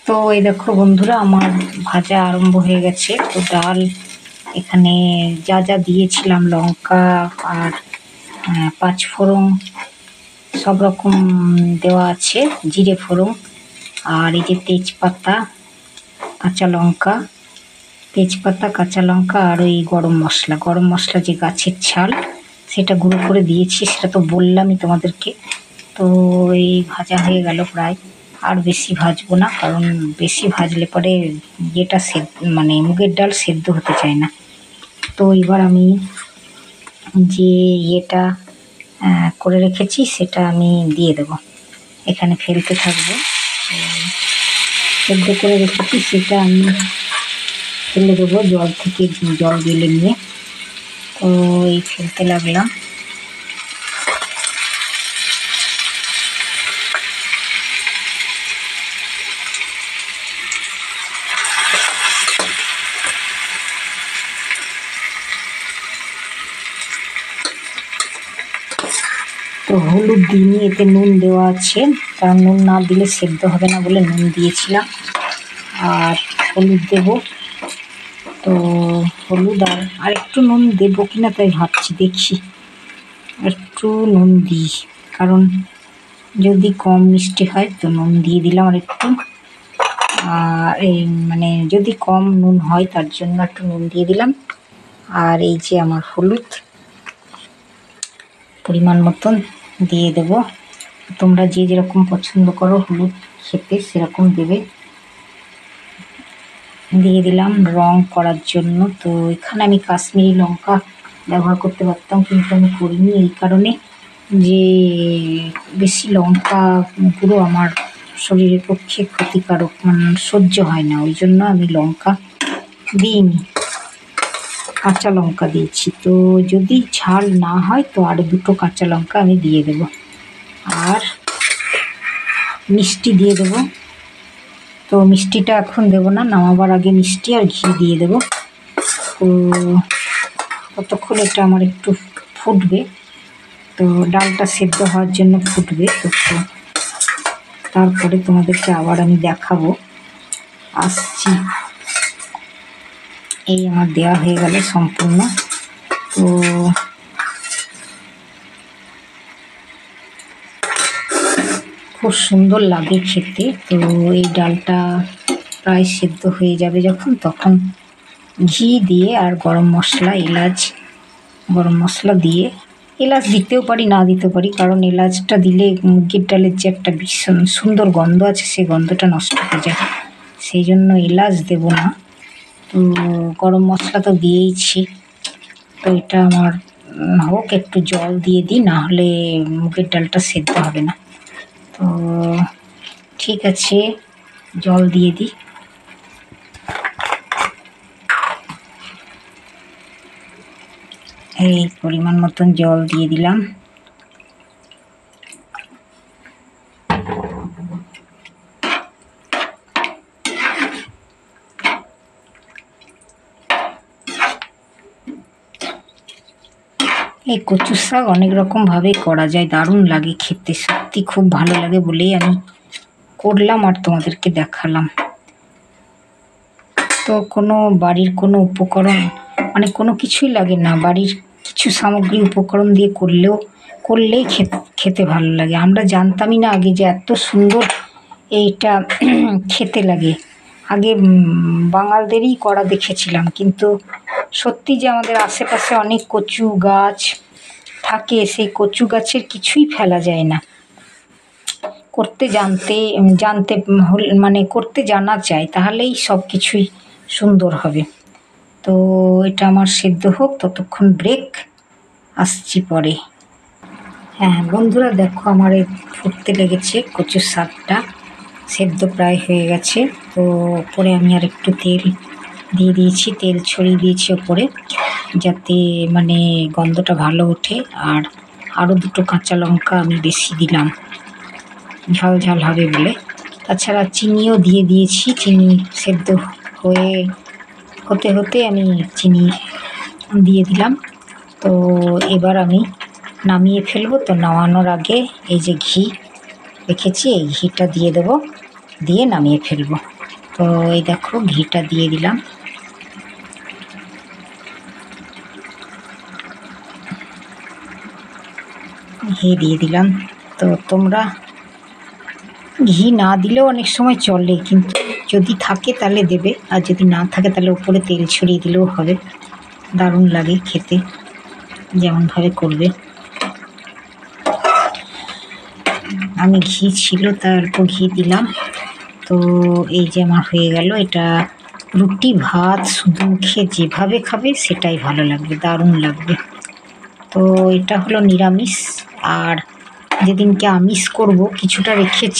তো এই দেখো বন্ধুরা, আমার ভাজা আরম্ভ হয়ে গেছে। তো ডাল এখানে যা যা দিয়েছিলাম, লঙ্কা আর পাঁচ ফোড়ন সব রকম দেওয়া আছে, জিরে ফোড়ন আর এই যে তেজপাতা, কাঁচা লঙ্কা, তেজপাতা কাঁচা লঙ্কা আর ওই গরম মশলা যে গাছের ছাল, সেটা গুঁড়ো করে দিয়েছি। সেটা তো বললামই তোমাদেরকে। তো এই ভাজা হয়ে গেল প্রায়। আর বেশি ভাজবো না, কারণ বেশি ভাজলে পরে ইয়েটা মানে মুগের ডাল সেদ্ধ হতে চায় না। তো এবার আমি যে ইয়েটা করে রেখেছি সেটা আমি দিয়ে দেবো, এখানে ফেলতে থাকবো। সেদ্ধ করে রেখেছি সেটা আমি ফেলে দেবো, জল থেকে জল গেলে নিয়ে। তো এই ফেলতে লাগলাম। তো হলুদ দিইনি, এতে নুন দেওয়া আছে, কারণ নুন না দিলে সেদ্ধ হবে না বলে নুন দিয়েছিলাম। আর হলুদ দেব। তো হলুদ আর একটু নুন দেবো কিনা তাই ভাবছি, দেখি একটু নুন দিই, কারণ যদি কম মিষ্টি হয় তো নুন দিয়ে দিলাম আর একটু। আর এই মানে যদি কম নুন হয় তার জন্য একটু নুন দিয়ে দিলাম। আর এই যে আমার হলুদ পরিমাণ মতন দিয়ে দেব। তোমরা যে যেরকম পছন্দ করো হলুদ খেতে সেরকম দেবে। দিয়ে দিলাম রং করার জন্য। তো এখানে আমি কাশ্মীরি লঙ্কা ব্যবহার করতে পারতাম, কিন্তু আমি করিনি এই কারণে যে বেশি লঙ্কা গুঁড়ো আমার শরীরের পক্ষে ক্ষতিকারক, মানে সহ্য হয় না, ওই জন্য আমি লঙ্কা দিইনি, কাঁচা লঙ্কা দিয়েছি। তো যদি ঝাল না হয় তো আর দুটো কাঁচা লঙ্কা আমি দিয়ে দেব। আর মিষ্টি দিয়ে দেব। তো মিষ্টিটা এখন দেব না, নামাবার আগে মিষ্টি আর ঘি দিয়ে দেব। তো ততক্ষণ এটা আমার একটু ফুটবে। তো ডালটা সেদ্ধ হওয়ার জন্য ফুটবে। তো তারপরে তোমাদেরকে আবার আমি দেখাবো, আসছি। এই আমার দেওয়া হয়ে গেল সম্পূর্ণ। তো খুব সুন্দর লাগে খেতে। তো এই ডালটা প্রায় সেদ্ধ হয়ে যাবে যখন, তখন ঘি দিয়ে আর গরম মশলা দিয়ে, এলাচ দিতেও পারি না দিতেও পারি, কারণ এলাচটা দিলে মুগের ডালের যে একটা ভীষণ সুন্দর গন্ধ আছে সেই গন্ধটা নষ্ট হয়ে যায়, সেই জন্য এলাচ দেব না। তো গরম মশলা তো দিয়েইছি। তো এটা আমার হোক, একটু জল দিয়ে দিই, না হলে মুগের ডালটা সেদ্ধ হবে না। তো ঠিক আছে, জল দিয়ে দিই। এই পরিমাণ মতন জল দিয়ে দিলাম। এই কচু শাক অনেক রকমভাবে করা যায়, দারুণ লাগে খেতে, সত্যি খুব ভালো লাগে বলেই আমি করলাম আর তোমাদেরকে দেখালাম। তো কোনো বাড়ির কোনো উপকরণ, মানে কোনো কিছুই লাগে না, বাড়ির কিছু সামগ্রী উপকরণ দিয়ে করলেই খেতে ভালো লাগে। আমরা জানতামই না আগে যে এত সুন্দর এইটা খেতে লাগে। আগে বাঙালদেরই করা দেখেছিলাম, কিন্তু সত্যি যে আমাদের আশেপাশে অনেক কচু গাছ থাকে, সেই কচু গাছের কিছুই ফেলা যায় না। করতে জানতে হলে, মানে করতে জানা চাই, তাহলেই সব কিছুই সুন্দর হবে। তো এটা আমার সেদ্ধ হোক, ততক্ষণ ব্রেক, আসছি পরে। হ্যাঁ বন্ধুরা, দেখো আমার ফুটতে লেগেছে, কচুর শাকটা সেদ্ধ প্রায় হয়ে গেছে। তো ওপরে আমি আর একটু তেল দিয়ে দিয়েছি, তেল ছড়িয়ে দিয়েছি ওপরে, যাতে মানে গন্ধটা ভালো ওঠে। আর আরও দুটো কাঁচা লঙ্কা আমি বেশি দিলাম, ঝাল ঝাল হবে বলে। তাছাড়া চিনিও দিয়ে দিয়েছি, চিনি সেদ্ধ হতে হতে আমি চিনি দিয়ে দিলাম। তো এবার আমি নামিয়ে ফেলবো। তো নামানোর আগে এই যে ঘি রেখেছি, এই ঘিটা দিয়ে দেবো। দিয়ে নামিয়ে ফেলবো। তো এই দেখো ঘিটা দিয়ে দিলাম। ঘি দিয়ে দিলাম। তো তোমরা ঘি না দিলেও অনেক সময় চলে, কিন্তু যদি থাকে তাহলে দেবে, আর যদি না থাকে তাহলে উপরে তেল ছড়িয়ে দিলেও হবে। দারুণ লাগে খেতে, যেমনভাবে করবে। আমি ঘি ছিল তাই অল্প ঘি দিলাম। তো এই যে আমার হয়ে গেল। এটা রুটি ভাত শুধু মুখে যেভাবে খাবে সেটাই ভালো লাগবে, দারুণ লাগবে। তো এটা হলো নিরামিষ। আর যেদিনকে আমিষ করব কিছুটা রেখেছি।